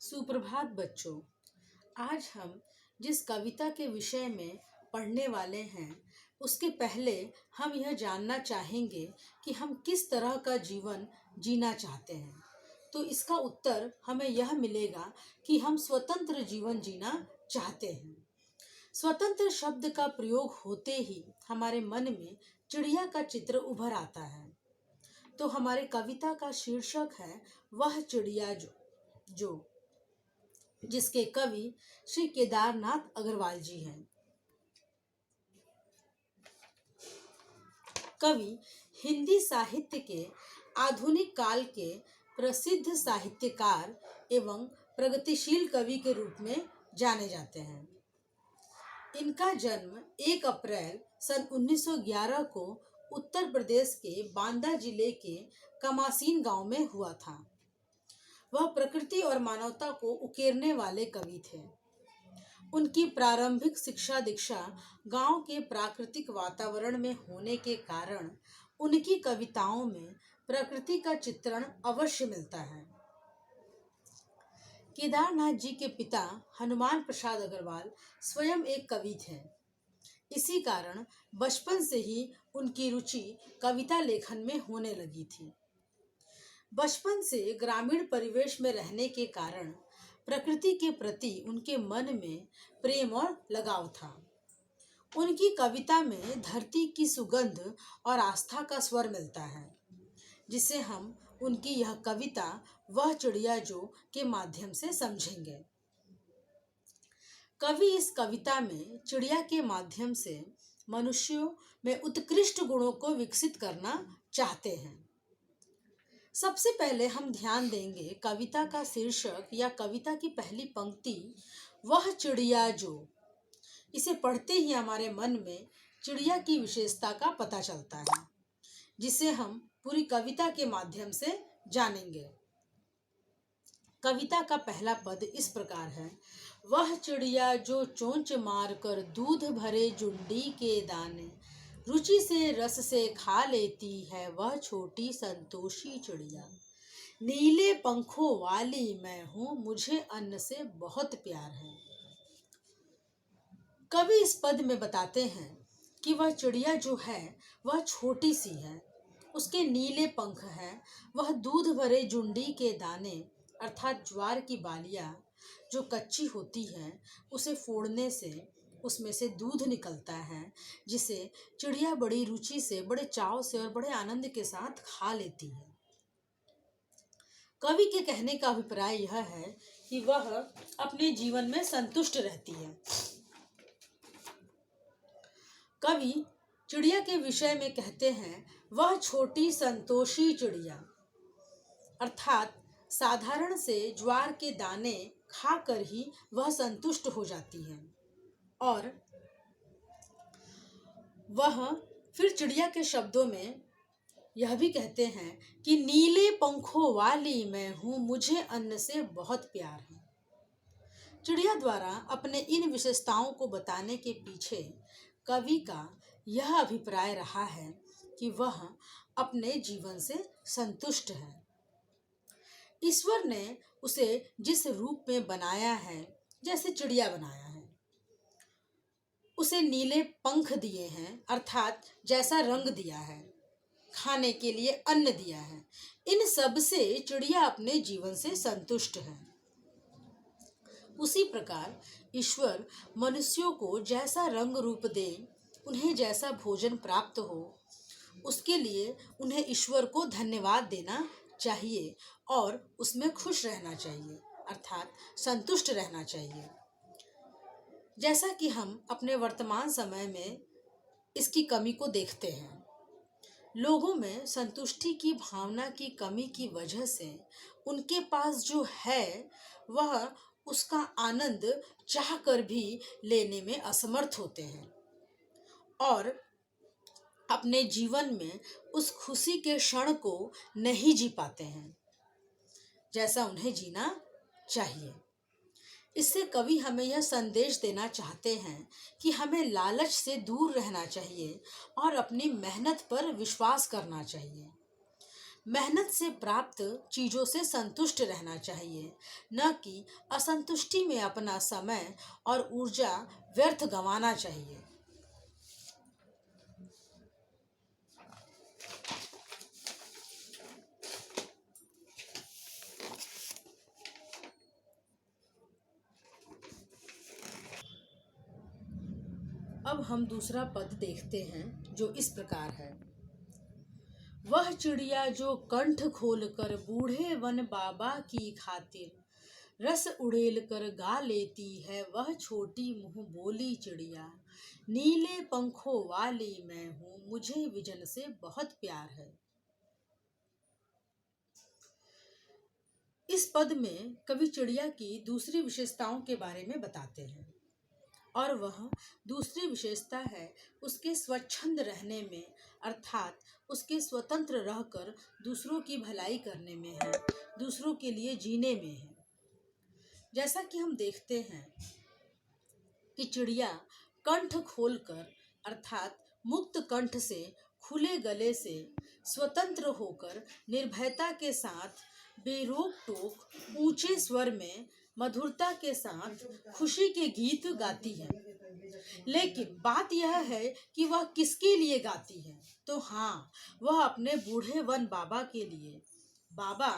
सुप्रभात बच्चों। आज हम जिस कविता के विषय में पढ़ने वाले हैं उसके पहले हम यह जानना चाहेंगे कि हम किस तरह का जीवन जीना चाहते हैं। तो इसका उत्तर हमें यह मिलेगा कि हम स्वतंत्र जीवन जीना चाहते हैं। स्वतंत्र शब्द का प्रयोग होते ही हमारे मन में चिड़िया का चित्र उभर आता है। तो हमारे कविता का शीर्षक है वह चिड़िया जो जिसके कवि श्री केदारनाथ अग्रवाल जी हैं। कवि हिंदी साहित्य के आधुनिक काल के प्रसिद्ध साहित्यकार एवं प्रगतिशील कवि के रूप में जाने जाते हैं। इनका जन्म 1 अप्रैल सन 1911 को उत्तर प्रदेश के बांदा जिले के कमासीन गांव में हुआ था। वह प्रकृति और मानवता को उकेरने वाले कवि थे। उनकी प्रारंभिक शिक्षा दीक्षा गांव के प्राकृतिक वातावरण में होने के कारण उनकी कविताओं में प्रकृति का चित्रण अवश्य मिलता है। केदारनाथ जी के पिता हनुमान प्रसाद अग्रवाल स्वयं एक कवि थे। इसी कारण बचपन से ही उनकी रुचि कविता लेखन में होने लगी थी। बचपन से ग्रामीण परिवेश में रहने के कारण प्रकृति के प्रति उनके मन में प्रेम और लगाव था। उनकी कविता में धरती की सुगंध और आस्था का स्वर मिलता है, जिसे हम उनकी यह कविता वह चिड़िया जो के माध्यम से समझेंगे। कवि इस कविता में चिड़िया के माध्यम से मनुष्यों में उत्कृष्ट गुणों को विकसित करना चाहते हैं। सबसे पहले हम ध्यान देंगे कविता का शीर्षक या कविता की पहली पंक्ति वह चिड़िया जो। इसे पढ़ते ही हमारे मन में चिड़िया की विशेषता का पता चलता है, जिसे हम पूरी कविता के माध्यम से जानेंगे। कविता का पहला पद इस प्रकार है। वह चिड़िया जो चोंच मार कर दूध भरे जुंडी के दाने रुचि से रस से खा लेती है वह छोटी संतोषी चिड़िया। नीले पंखों वाली मैं हूँ मुझे अन्न से बहुत प्यार है। कवि इस पद में बताते हैं कि वह चिड़िया जो है वह छोटी सी है, उसके नीले पंख हैं, वह दूध भरे जुंडी के दाने अर्थात ज्वार की बालियाँ जो कच्ची होती है उसे फोड़ने से उसमें से दूध निकलता है, जिसे चिड़िया बड़ी रुचि से, बड़े चाव से और बड़े आनंद के साथ खा लेती है। कवि के कहने का अभिप्राय यह है कि वह अपने जीवन में संतुष्ट रहती है। कवि चिड़िया के विषय में कहते हैं वह छोटी संतोषी चिड़िया, अर्थात साधारण से ज्वार के दाने खाकर ही वह संतुष्ट हो जाती है। और वह फिर चिड़िया के शब्दों में यह भी कहते हैं कि नीले पंखों वाली मैं हूँ मुझे अन्न से बहुत प्यार है। चिड़िया द्वारा अपने इन विशेषताओं को बताने के पीछे कवि का यह अभिप्राय रहा है कि वह अपने जीवन से संतुष्ट है। ईश्वर ने उसे जिस रूप में बनाया है, जैसे चिड़िया बनाया है, उसे नीले पंख दिए हैं अर्थात जैसा रंग दिया है, खाने के लिए अन्न दिया है, इन सब से चिड़िया अपने जीवन से संतुष्ट है। उसी प्रकार ईश्वर मनुष्यों को जैसा रंग रूप दे, उन्हें जैसा भोजन प्राप्त हो, उसके लिए उन्हें ईश्वर को धन्यवाद देना चाहिए और उसमें खुश रहना चाहिए अर्थात संतुष्ट रहना चाहिए। जैसा कि हम अपने वर्तमान समय में इसकी कमी को देखते हैं, लोगों में संतुष्टि की भावना की कमी की वजह से उनके पास जो है वह उसका आनंद चाह कर भी लेने में असमर्थ होते हैं और अपने जीवन में उस खुशी के क्षण को नहीं जी पाते हैं जैसा उन्हें जीना चाहिए। इससे कवि हमें यह संदेश देना चाहते हैं कि हमें लालच से दूर रहना चाहिए और अपनी मेहनत पर विश्वास करना चाहिए। मेहनत से प्राप्त चीज़ों से संतुष्ट रहना चाहिए, न कि असंतुष्टि में अपना समय और ऊर्जा व्यर्थ गंवाना चाहिए। अब हम दूसरा पद देखते हैं जो इस प्रकार है। वह चिड़िया जो कंठ खोल कर बूढ़े वन बाबा की खातिर रस उड़ेल कर गा लेती है, वह छोटी मुंह बोली चिड़िया, नीले पंखों वाली मैं हूँ, मुझे विजन से बहुत प्यार है। इस पद में कवि चिड़िया की दूसरी विशेषताओं के बारे में बताते हैं, और वह दूसरी विशेषता है उसके स्वच्छंद रहने में, अर्थात उसके स्वतंत्र रहकर दूसरों की भलाई करने में है, दूसरों के लिए जीने में है। जैसा कि हम देखते हैं कि चिड़िया कंठ खोलकर अर्थात मुक्त कंठ से, खुले गले से, स्वतंत्र होकर निर्भयता के साथ बेरोक टोक ऊंचे स्वर में मधुरता के साथ खुशी के गीत गाती है। लेकिन बात यह है कि वह किसके लिए गाती है? तो हाँ, वह अपने बूढ़े वन बाबा के लिए। बाबा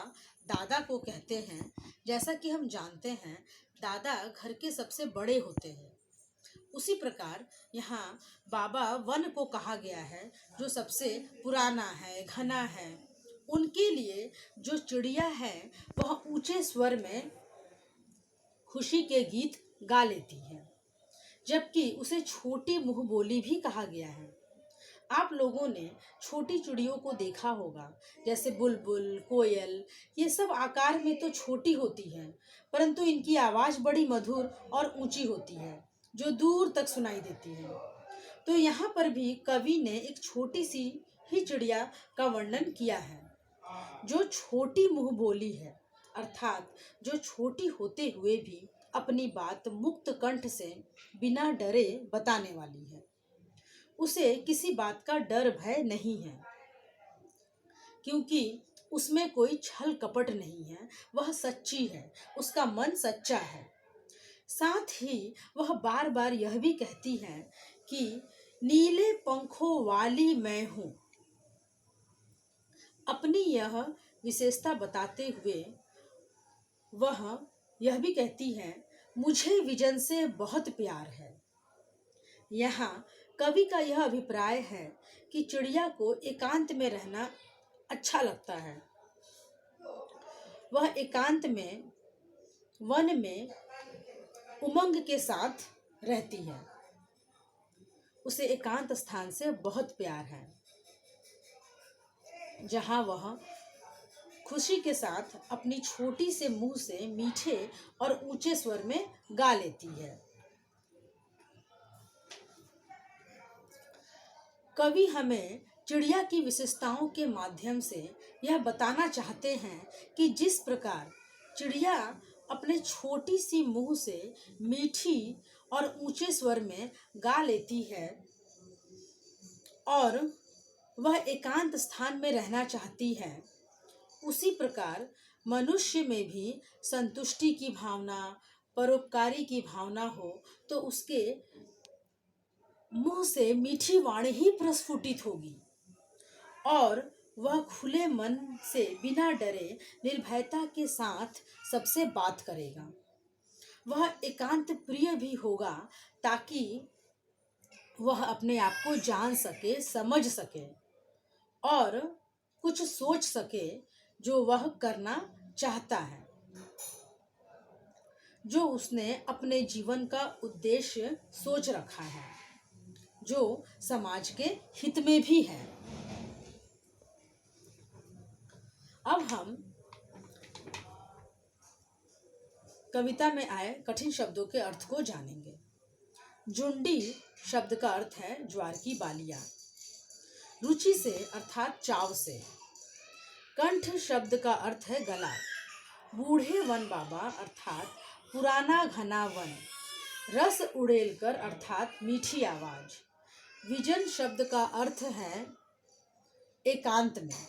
दादा को कहते हैं। जैसा कि हम जानते हैं, दादा घर के सबसे बड़े होते हैं। उसी प्रकार यहाँ बाबा वन को कहा गया है जो सबसे पुराना है, घना है। उनके लिए जो चिड़िया है वह ऊंचे स्वर में खुशी के गीत गा लेती है, जबकि उसे छोटी मुंह बोली भी कहा गया है। आप लोगों ने छोटी चिड़ियों को देखा होगा, जैसे बुलबुल, कोयल। ये सब आकार में तो छोटी होती हैं, परंतु इनकी आवाज़ बड़ी मधुर और ऊंची होती है, जो दूर तक सुनाई देती है। तो यहाँ पर भी कवि ने एक छोटी सी ही चिड़िया का वर्णन किया है, जो छोटी मुंह बोली है, अर्थात जो छोटी होते हुए भी अपनी बात मुक्त कंठ से बिना डरे बताने वाली है। उसे किसी बात का डर भय नहीं है, क्योंकि उसमें कोई छल कपट नहीं है। वह सच्ची है, उसका मन सच्चा है। साथ ही वह बार बार यह भी कहती है कि नीले पंखों वाली मैं हूँ। अपनी यह विशेषता बताते हुए वह यह भी कहती है, मुझे विजन से बहुत प्यार है। यहाँ कवि का यह अभिप्राय है कि चिड़िया को एकांत में रहना अच्छा लगता है। वह एकांत में, वन में उमंग के साथ रहती है। उसे एकांत स्थान से बहुत प्यार है, जहाँ वह खुशी के साथ अपनी छोटी से मुंह से मीठे और ऊंचे स्वर में गा लेती है। कवि हमें चिड़िया की विशेषताओं के माध्यम से यह बताना चाहते हैं कि जिस प्रकार चिड़िया अपने छोटी सी मुंह से मीठी और ऊंचे स्वर में गा लेती है और वह एकांत स्थान में रहना चाहती है, उसी प्रकार मनुष्य में भी संतुष्टि की भावना, परोपकारी की भावना हो तो उसके मुंह से मीठी वाणी ही प्रस्फुटित होगी और वह खुले मन से बिना डरे निर्भयता के साथ सबसे बात करेगा। वह एकांत प्रिय भी होगा, ताकि वह अपने आप को जान सके, समझ सके और कुछ सोच सके जो वह करना चाहता है, जो उसने अपने जीवन का उद्देश्य सोच रखा है, जो समाज के हित में भी है। अब हम कविता में आए कठिन शब्दों के अर्थ को जानेंगे। जुंडी शब्द का अर्थ है ज्वार की बालियां। रुचि से अर्थात चाव से। कंठ शब्द का अर्थ है गला। बूढ़े वन बाबा अर्थात पुराना घना वन। रस उड़ेल कर अर्थात मीठी आवाज। विजन शब्द का अर्थ है एकांत में।